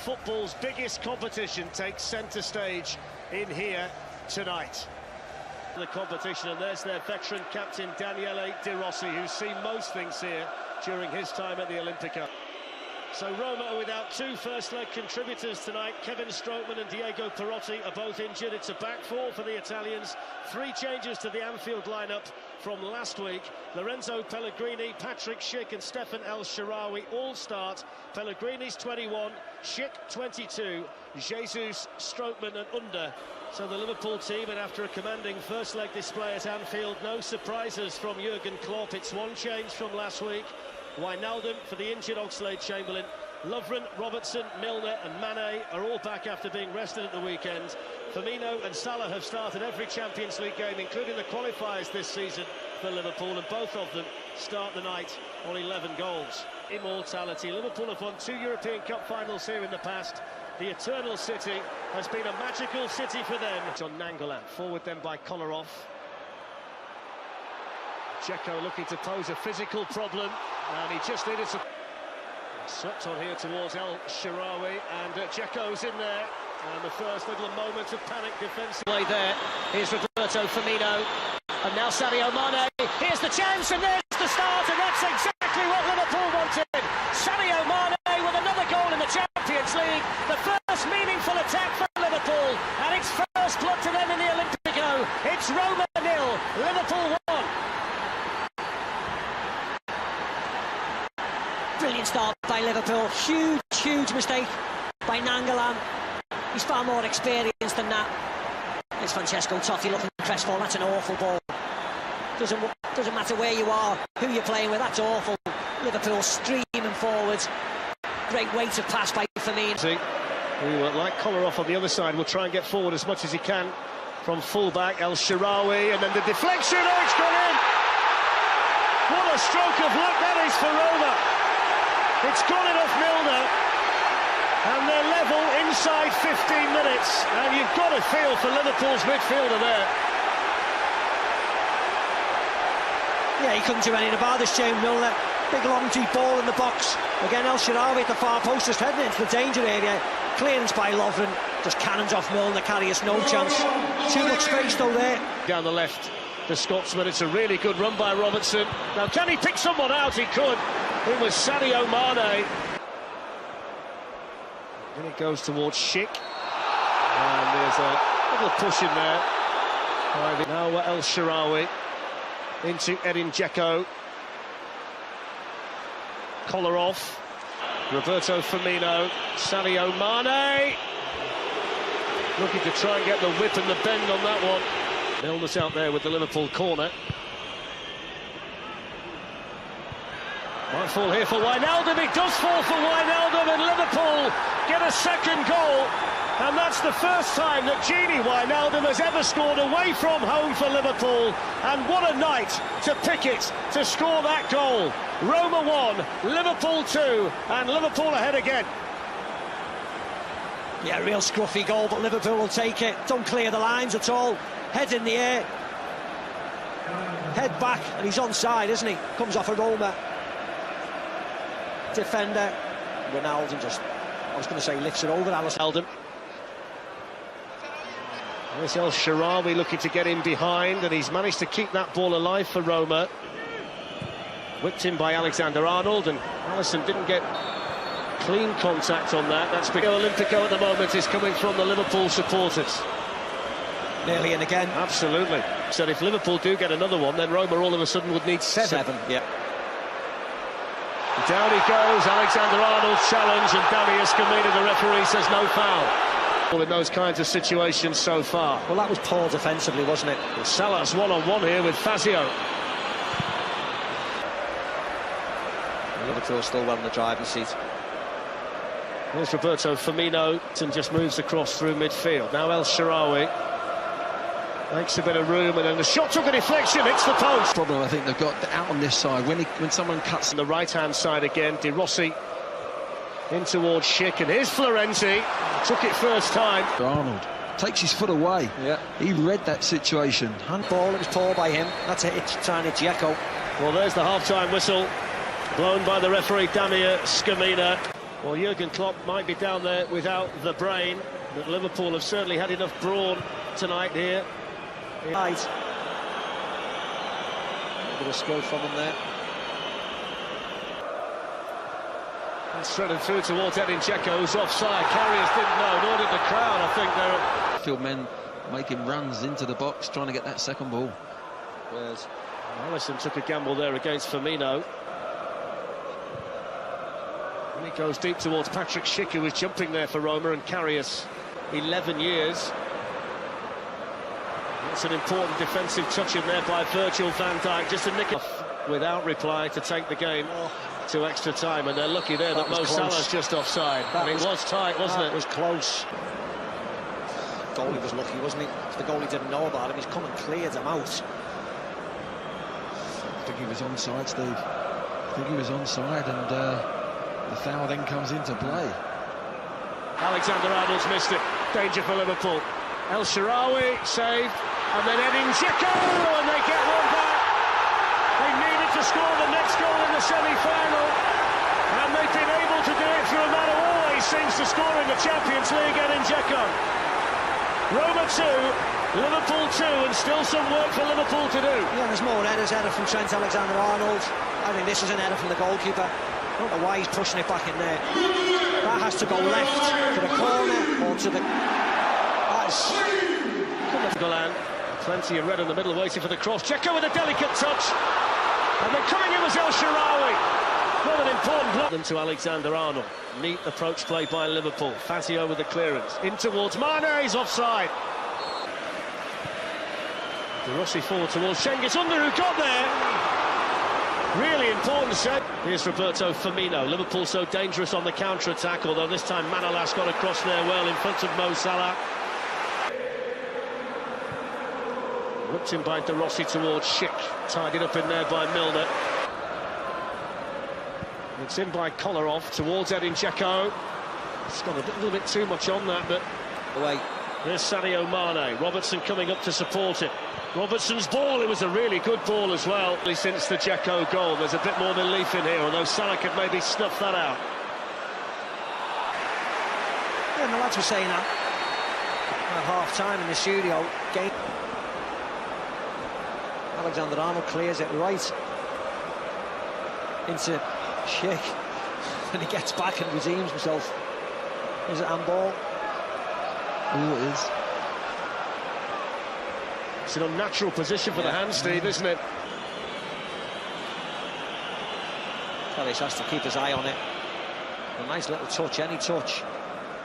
football's biggest competition takes centre stage in here tonight. The competition, and there's their veteran captain Daniele De Rossi, who's seen most things here during his time at the Olimpico. So Roma are without two first-leg contributors tonight. Kevin Strootman and Diego Perotti are both injured. It's a back four for the Italians. 3 changes to the Anfield lineup from last week. Lorenzo Pellegrini, Patrick Schick and Stefan El Shaarawy all start. Pellegrini's 21, Schick 22, Jesus, Strootman and Under. So the Liverpool team, and after a commanding first-leg display at Anfield, no surprises from Jurgen Klopp. It's one change from last week. Wijnaldum for the injured Oxlade-Chamberlain. Lovren, Robertson, Milner and Mane are all back after being rested at the weekend. Firmino and Salah have started every Champions League game, including the qualifiers this season for Liverpool, and both of them start the night on 11 goals. Immortality. Liverpool have won 2 European Cup finals here in the past. The Eternal City has been a magical city for them. John Nangolan, forward then by Kolarov. Dzeko looking to pose a physical problem, and he just needed to... Swept on here towards El Shaarawy, and Dzeko's in there, and the first little moment of panic defensively there. Here's Roberto Firmino, and now Sadio Mane. Here's the chance, and there's the start, and that's exactly what Liverpool wanted. Sadio Mane with another goal in the Champions League, the first meaningful attack for Liverpool, and it's first blood to them in the Olimpico. It's Roma 0, Liverpool 1. Brilliant start by Liverpool. Huge mistake by Nangolan. He's far more experienced than that. It's Francesco Totti looking crestfallen. That's an awful ball. Doesn't matter where you are, who you're playing with, that's awful. Liverpool streaming forwards. Great weight of pass by Firmino. Who, like Kolarov on the other side, will try and get forward as much as he can from full-back. El Shaarawy, and then the deflection. Oh, it's gone in! What a stroke of luck that is for Roma. It's gone in off Milner, and they're level inside 15 minutes, and you've got to feel for Liverpool's midfielder there. Yeah, he couldn't do anything about this, James Milner. Big long deep ball in the box. Again, El Shaarawy at the far post, just heading into the danger area. Clearance by Lovren, just cannons off Milner, Karius, no chance. Too much space though there. Down the left, the Scotsman, it's a really good run by Robertson. Now, can he pick someone out? He could. It was Sadio Mane. Then it goes towards Schick. And there's a little push in there. Now El Shaarawy into Edin Dzeko. Kolarov. Roberto Firmino. Sadio Mane. Looking to try and get the whip and the bend on that one. Milner's out there with the Liverpool corner. Might fall here for Wijnaldum. It does fall for Wijnaldum, and Liverpool get a second goal. And that's the first time that Gini Wijnaldum has ever scored away from home for Liverpool. And what a night to Pickett to score that goal. Roma 1, Liverpool 2, and Liverpool ahead again. Yeah, real scruffy goal, but Liverpool will take it. Don't clear the lines at all. Head in the air. Head back, and he's onside, isn't he? Comes off a Roma defender. Wijnaldum just, I was going to say, lifts it over Alisson. There's El Shaarawy looking to get in behind, and he's managed to keep that ball alive for Roma. Whipped in by Alexander-Arnold, and Alisson didn't get clean contact on that. That's because Olimpico at the moment is coming from the Liverpool supporters. Nearly in again. Absolutely. So if Liverpool do get another one, then Roma all of a sudden would need 7. Yeah. Down he goes, Alexander-Arnold's challenge, and Dani Escamilla, the referee, says no foul. In those kinds of situations so far. Well, that was poor defensively, wasn't it? Well, Salah's one-on-one here with Fazio. Liverpool still well in the driving seat. Here's Roberto Firmino, and just moves across through midfield. Now El Shaarawy makes a bit of room, and then the shot took a deflection, hits the post. Problem I think they've got out on this side, when someone cuts... On the right-hand side again, De Rossi in towards Schick, and here's Florenzi, took it first time. Arnold takes his foot away. Yeah. He read that situation. Handball, it was poor by him. That's it, it's trying to Dzeko. Well, there's the half-time whistle, blown by the referee, Dani Escamilla. Well, Jurgen Klopp might be down there without the brain, but Liverpool have certainly had enough brawn tonight here. Right. A bit of skill from him there. And threaded through towards Edin Dzeko, who's offside. Carriers didn't know, nor did the crowd. I think they're... Field men making runs into the box, trying to get that second ball. Whereas Alisson took a gamble there against Firmino. And he goes deep towards Patrick Schick, who was jumping there for Roma, and Carriers, 11 years. That's an important defensive touch in there by Virgil van Dijk, just to nick it without reply to take the game to extra time, and they're lucky there that Mo Salah's just offside. And it was tight, wasn't it? It was close. Goalie was lucky, wasn't he? If the goalie didn't know about him, he's come and cleared him out. I think he was onside, Steve. I think he was onside, and the foul then comes into play. Alexander-Arnold's missed it. Danger for Liverpool. El Shaarawy saved, and then Edin Dzeko, and they get one back. They needed to score the next goal in the semi-final, and they've been able to do it through a man who always seems to score in the Champions League, Edin Dzeko. Roma 2, Liverpool 2, and still some work for Liverpool to do. Yeah, there's more headers. Header from Trent Alexander-Arnold. I think this is an header from the goalkeeper. I don't know why he's pushing it back in there. That has to go left to the corner or to the... That's... Golan, plenty of red in the middle, waiting for the cross. Dzeko with a delicate touch, and then coming in was El Shaarawy. Not an important block. Them to Alexander-Arnold. Neat approach play by Liverpool. Fazio with the clearance. In towards Mane, he's offside. De Rossi forward towards Cengiz Under, who got there. Really important save. Here's Roberto Firmino. Liverpool so dangerous on the counter-attack, although this time Manolas got across there well in front of Mo Salah. Whipped in by De Rossi towards Schick. Tied up in there by Milner. It's in by Kolarov towards Edin Dzeko. It's got a little bit too much on that, but away. There's Sadio Mane. Robertson coming up to support it. Robertson's ball, it was a really good ball as well. Since the Dzeko goal, there's a bit more belief in here, although Salah could maybe snuff that out. Yeah, the lads were saying that at half-time in the studio. Alexander-Arnold clears it right into Schick, and he gets back and redeems himself. Is it handball? Oh, it is. It's an unnatural position for the hand, Steve, isn't it? Ellis has to keep his eye on it. A nice little touch, any touch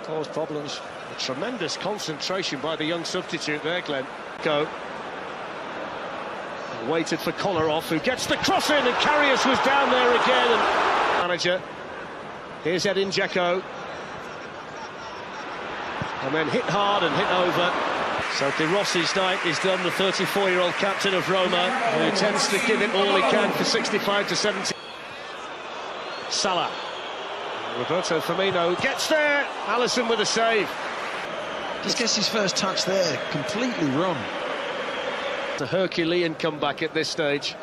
cause problems. A tremendous concentration by the young substitute there, Glenn. Go. Waited for Kolarov, who gets the cross in, and Carriers was down there again. And manager. Here's Edin Dzeko. And then hit hard and hit over. So De Rossi's night is done, the 34-year-old captain of Roma, who tends to give it all he can for 65 to 70. Salah. Roberto Firmino gets there. Alisson with a save. Just gets his first touch there, completely wrong. A Herculean comeback at this stage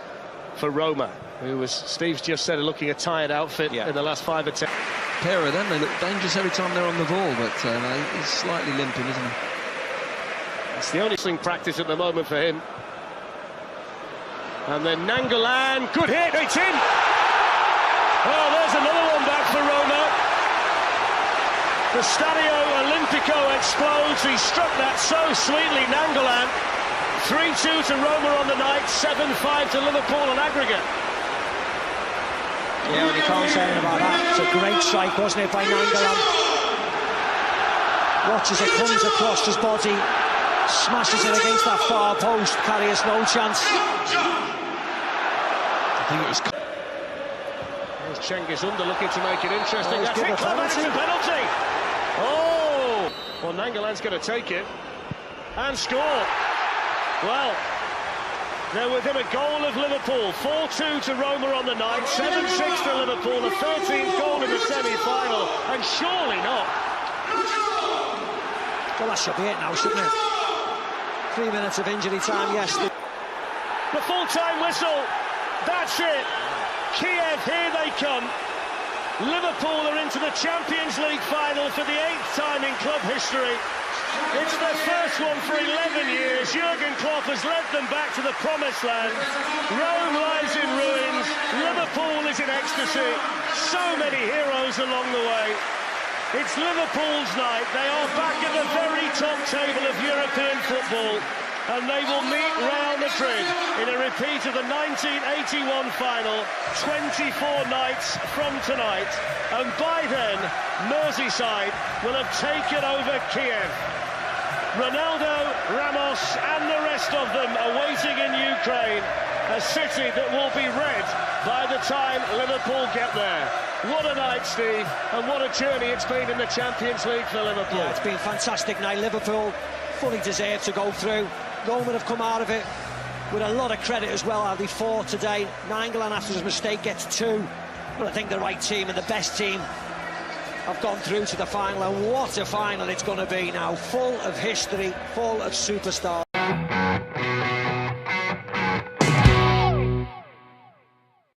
for Roma, who, as Steve's just said, are looking a tired outfit in the last 5 or 10. Pair of them, they look dangerous every time they're on the ball, but he's slightly limping, isn't he? It's the only thing practice at the moment for him. And then Nangolan, good hit, it's in! Oh, there's another one back for Roma. The Stadio Olimpico explodes. He struck that so sweetly, Nangolan. 3-2 to Roma on the night, 7-5 to Liverpool on aggregate. Yeah, and you can't say anything about that. It's a great strike, wasn't it, by Nangolan? Watches it, comes across his body, smashes it against that far post. Carriers no chance. I think it was... There's Cengiz Under looking to make it interesting. That's it, a penalty. Oh! Well, Nangolan's going to take it and score. Well, they're within a goal of Liverpool. 4-2 to Roma on the night, 7-6 to Liverpool, the 13th goal in the semi-final, and surely not. Well, that should be it now, shouldn't it? 3 minutes of injury time, yes. The full-time whistle, that's it. Kiev, here they come. Liverpool are into the Champions League final for the 8th time in club history. It's their first one for 11 years. Jurgen Klopp has led them back to the promised land. Rome lies in ruins. Liverpool is in ecstasy. So many heroes along the way. It's Liverpool's night. They are back at the very top table of European football. And they will meet Real Madrid in a repeat of the 1981 final, 24 nights from tonight. And by then, Merseyside will have taken over Kiev. Ronaldo, Ramos and the rest of them are waiting in Ukraine, a city that will be red by the time Liverpool get there. What a night, Steve, and what a journey it's been in the Champions League for Liverpool. Yeah, it's been a fantastic night. Liverpool fully deserved to go through. Roma have come out of it with a lot of credit as well, how they fought today. Nainggolan, after his mistake, gets 2. But I think the right team and the best team have gone through to the final, and what a final it's going to be now, full of history, full of superstars.